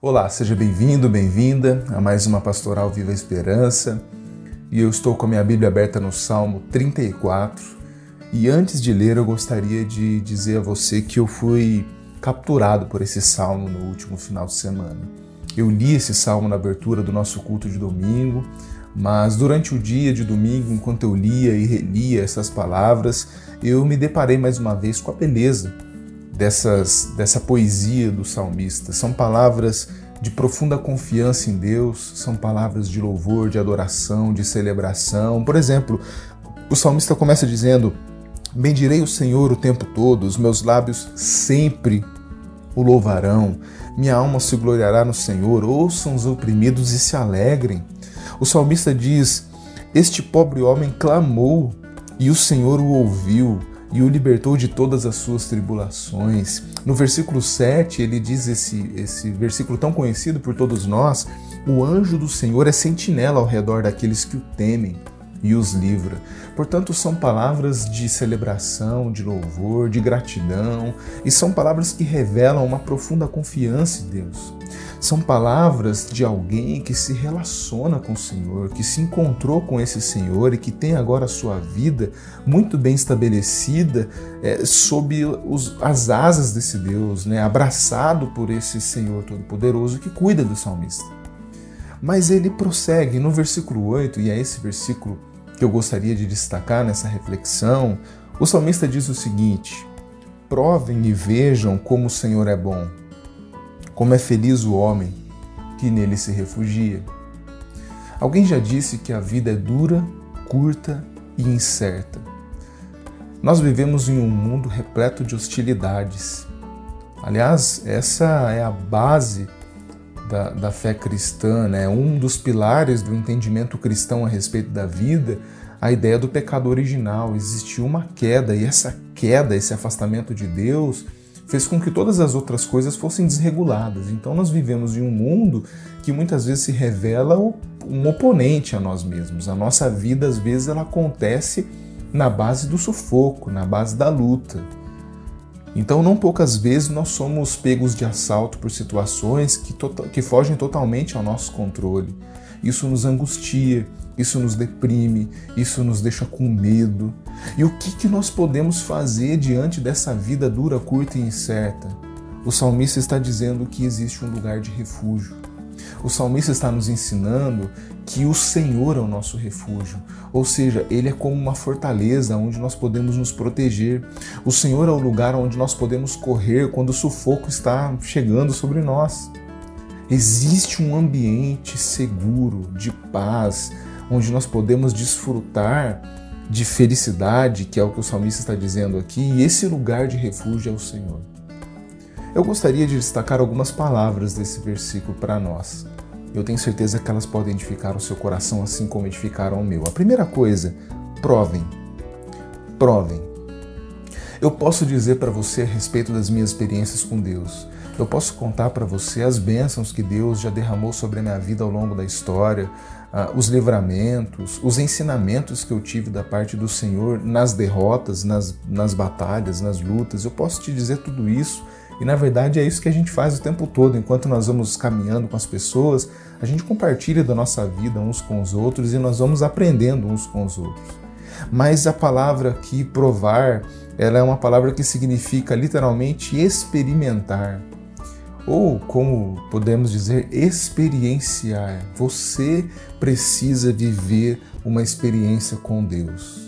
Olá, seja bem-vindo, bem-vinda a mais uma Pastoral Viva a Esperança. E eu estou com a minha Bíblia aberta no Salmo 34. E antes de ler, eu gostaria de dizer a você que eu fui capturado por esse salmo no último final de semana. Eu li esse salmo na abertura do nosso culto de domingo, mas durante o dia de domingo, enquanto eu lia e relia essas palavras, eu me deparei mais uma vez com a beleza dessa poesia do salmista. São palavras de profunda confiança em Deus, são palavras de louvor, de adoração, de celebração. Por exemplo, o salmista começa dizendo: bendirei o Senhor o tempo todo, os meus lábios sempre o louvarão, minha alma se gloriará no Senhor, ouçam os oprimidos e se alegrem. O salmista diz: este pobre homem clamou e o Senhor o ouviu e o libertou de todas as suas tribulações. No versículo 7, ele diz esse versículo tão conhecido por todos nós: o anjo do Senhor é sentinela ao redor daqueles que o temem e os livra. Portanto, são palavras de celebração, de louvor, de gratidão, e são palavras que revelam uma profunda confiança em Deus. São palavras de alguém que se relaciona com o Senhor, que se encontrou com esse Senhor e que tem agora a sua vida muito bem estabelecida sob as asas desse Deus, abraçado por esse Senhor Todo-Poderoso que cuida do salmista. Mas ele prossegue no versículo 8, e é esse versículo que eu gostaria de destacar nessa reflexão. O salmista diz o seguinte: provem e vejam como o Senhor é bom, como é feliz o homem que nele se refugia. Alguém já disse que a vida é dura, curta e incerta. Nós vivemos em um mundo repleto de hostilidades. Aliás, essa é a base da fé cristã, um dos pilares do entendimento cristão a respeito da vida, a ideia do pecado original. Existiu uma queda, e essa queda, esse afastamento de Deus, fez com que todas as outras coisas fossem desreguladas. Então nós vivemos em um mundo que muitas vezes se revela um oponente a nós mesmos. A nossa vida, às vezes, ela acontece na base do sufoco, na base da luta. Então, não poucas vezes nós somos pegos de assalto por situações que fogem totalmente ao nosso controle. Isso nos angustia, isso nos deprime, isso nos deixa com medo. E o que nós podemos fazer diante dessa vida dura, curta e incerta? O salmista está dizendo que existe um lugar de refúgio. O salmista está nos ensinando que o Senhor é o nosso refúgio, ou seja, Ele é como uma fortaleza onde nós podemos nos proteger. O Senhor é o lugar onde nós podemos correr quando o sufoco está chegando sobre nós. Existe um ambiente seguro, de paz, onde nós podemos desfrutar de felicidade, que é o que o salmista está dizendo aqui, e esse lugar de refúgio é o Senhor. Eu gostaria de destacar algumas palavras desse versículo para nós. Eu tenho certeza que elas podem edificar o seu coração assim como edificaram o meu. A primeira coisa: provem. Provem. Eu posso dizer para você a respeito das minhas experiências com Deus. Eu posso contar para você as bênçãos que Deus já derramou sobre a minha vida ao longo da história, os livramentos, os ensinamentos que eu tive da parte do Senhor nas derrotas, nas batalhas, nas lutas. Eu posso te dizer tudo isso. E na verdade é isso que a gente faz o tempo todo. Enquanto nós vamos caminhando com as pessoas, a gente compartilha da nossa vida uns com os outros e nós vamos aprendendo uns com os outros. Mas a palavra aqui, provar, ela é uma palavra que significa literalmente experimentar. Ou, como podemos dizer, experienciar. Você precisa viver uma experiência com Deus.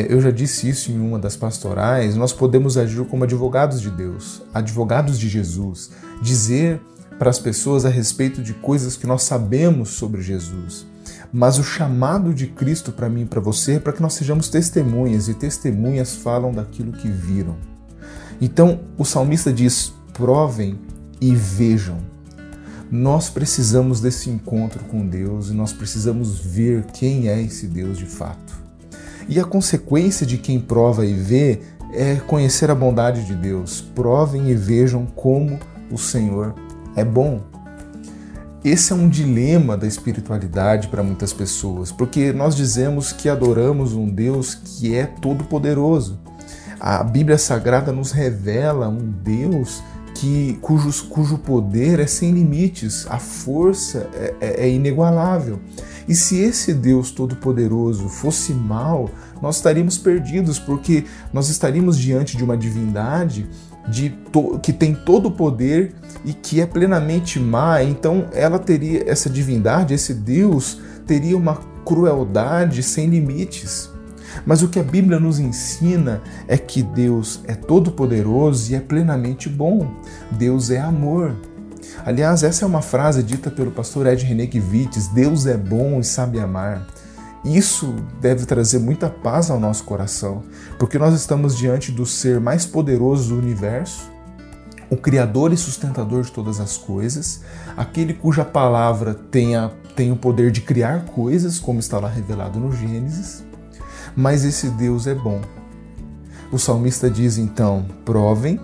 Eu já disse isso em uma das pastorais. Nós podemos agir como advogados de Deus, advogados de Jesus, dizer para as pessoas a respeito de coisas que nós sabemos sobre Jesus. Mas o chamado de Cristo para mim e para você é para que nós sejamos testemunhas, e testemunhas falam daquilo que viram. Então o salmista diz: provem e vejam. Nós precisamos desse encontro com Deus e nós precisamos ver quem é esse Deus de fato. E a consequência de quem prova e vê é conhecer a bondade de Deus. Provem e vejam como o Senhor é bom. Esse é um dilema da espiritualidade para muitas pessoas, porque nós dizemos que adoramos um Deus que é todo-poderoso. A Bíblia Sagrada nos revela um Deus cujo poder é sem limites, a força é inigualável. E se esse Deus Todo-Poderoso fosse mal, nós estaríamos perdidos, porque nós estaríamos diante de uma divindade que tem todo o poder e que é plenamente má. Então ela teria, essa divindade, esse Deus, teria uma crueldade sem limites. Mas o que a Bíblia nos ensina é que Deus é todo-poderoso e é plenamente bom. Deus é amor. Aliás, essa é uma frase dita pelo pastor Ed Renekiewicz: Deus é bom e sabe amar. Isso deve trazer muita paz ao nosso coração, porque nós estamos diante do ser mais poderoso do universo, o Criador e sustentador de todas as coisas, aquele cuja palavra tem o poder de criar coisas, como está lá revelado no Gênesis, mas esse Deus é bom. O salmista diz então: provem,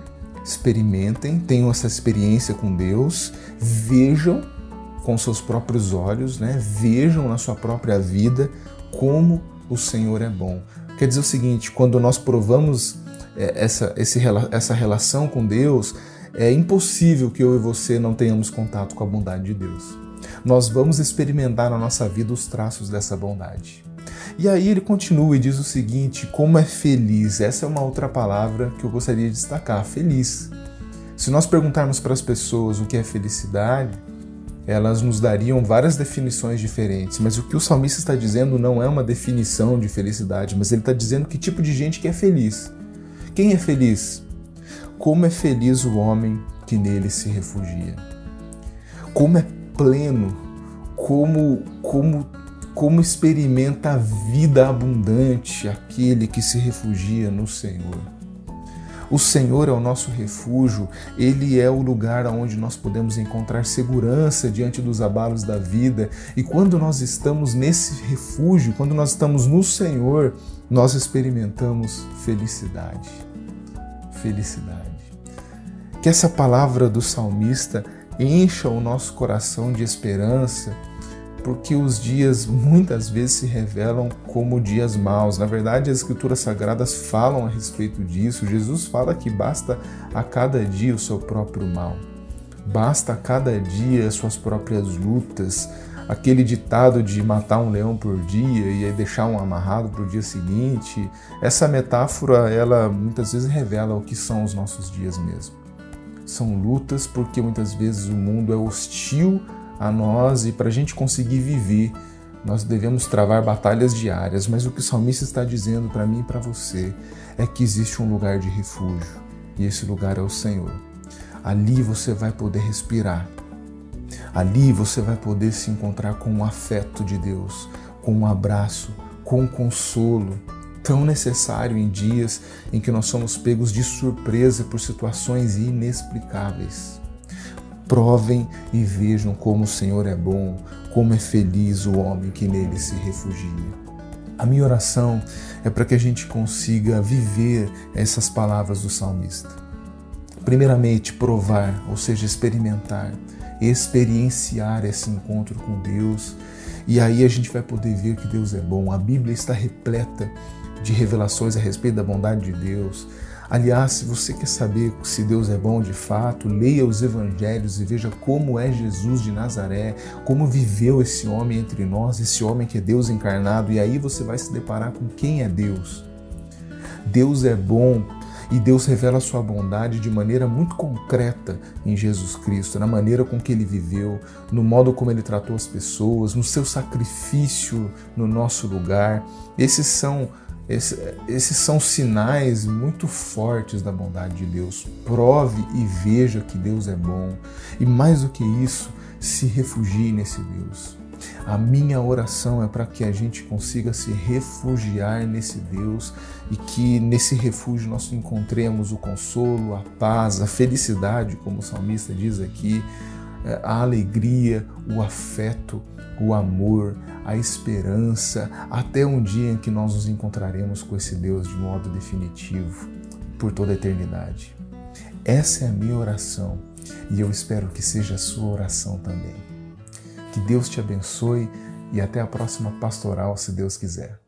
experimentem, tenham essa experiência com Deus, vejam com seus próprios olhos, vejam na sua própria vida como o Senhor é bom. Quer dizer o seguinte: quando nós provamos essa relação com Deus, é impossível que eu e você não tenhamos contato com a bondade de Deus. Nós vamos experimentar na nossa vida os traços dessa bondade. E aí ele continua e diz o seguinte: como é feliz. Essa é uma outra palavra que eu gostaria de destacar: feliz. Se nós perguntarmos para as pessoas o que é felicidade, elas nos dariam várias definições diferentes, mas o que o salmista está dizendo não é uma definição de felicidade, mas ele está dizendo que tipo de gente que é feliz. Quem é feliz? Como é feliz o homem que nele se refugia. Como é pleno, como experimenta a vida abundante aquele que se refugia no Senhor. O Senhor é o nosso refúgio, Ele é o lugar onde nós podemos encontrar segurança diante dos abalos da vida. E quando nós estamos nesse refúgio, quando nós estamos no Senhor, nós experimentamos felicidade. Felicidade. Que essa palavra do salmista encha o nosso coração de esperança, porque os dias muitas vezes se revelam como dias maus. Na verdade, as Escrituras Sagradas falam a respeito disso. Jesus fala que basta a cada dia o seu próprio mal. Basta a cada dia as suas próprias lutas. Aquele ditado de matar um leão por dia e aí deixar um amarrado para o dia seguinte. Essa metáfora, ela muitas vezes revela o que são os nossos dias mesmo. São lutas porque muitas vezes o mundo é hostil a nós e para a gente conseguir viver, nós devemos travar batalhas diárias, mas o que o salmista está dizendo para mim e para você é que existe um lugar de refúgio e esse lugar é o Senhor. Ali você vai poder respirar, ali você vai poder se encontrar com o afeto de Deus, com um abraço, com um consolo tão necessário em dias em que nós somos pegos de surpresa por situações inexplicáveis. Provem e vejam como o Senhor é bom, como é feliz o homem que nele se refugia. A minha oração é para que a gente consiga viver essas palavras do salmista. Primeiramente, provar, ou seja, experimentar, experienciar esse encontro com Deus. E aí a gente vai poder ver que Deus é bom. A Bíblia está repleta de revelações a respeito da bondade de Deus. Aliás, se você quer saber se Deus é bom de fato, leia os evangelhos e veja como é Jesus de Nazaré, como viveu esse homem entre nós, esse homem que é Deus encarnado, e aí você vai se deparar com quem é Deus. Deus é bom e Deus revela a sua bondade de maneira muito concreta em Jesus Cristo, na maneira com que Ele viveu, no modo como Ele tratou as pessoas, no seu sacrifício no nosso lugar. Esses são sinais muito fortes da bondade de Deus. Prove e veja que Deus é bom. E mais do que isso, se refugie nesse Deus. A minha oração é para que a gente consiga se refugiar nesse Deus e que nesse refúgio nós encontremos o consolo, a paz, a felicidade, como o salmista diz aqui, a alegria, o afeto, o amor, a esperança, até um dia em que nós nos encontraremos com esse Deus de modo definitivo, por toda a eternidade. Essa é a minha oração e eu espero que seja a sua oração também. Que Deus te abençoe e até a próxima pastoral, se Deus quiser.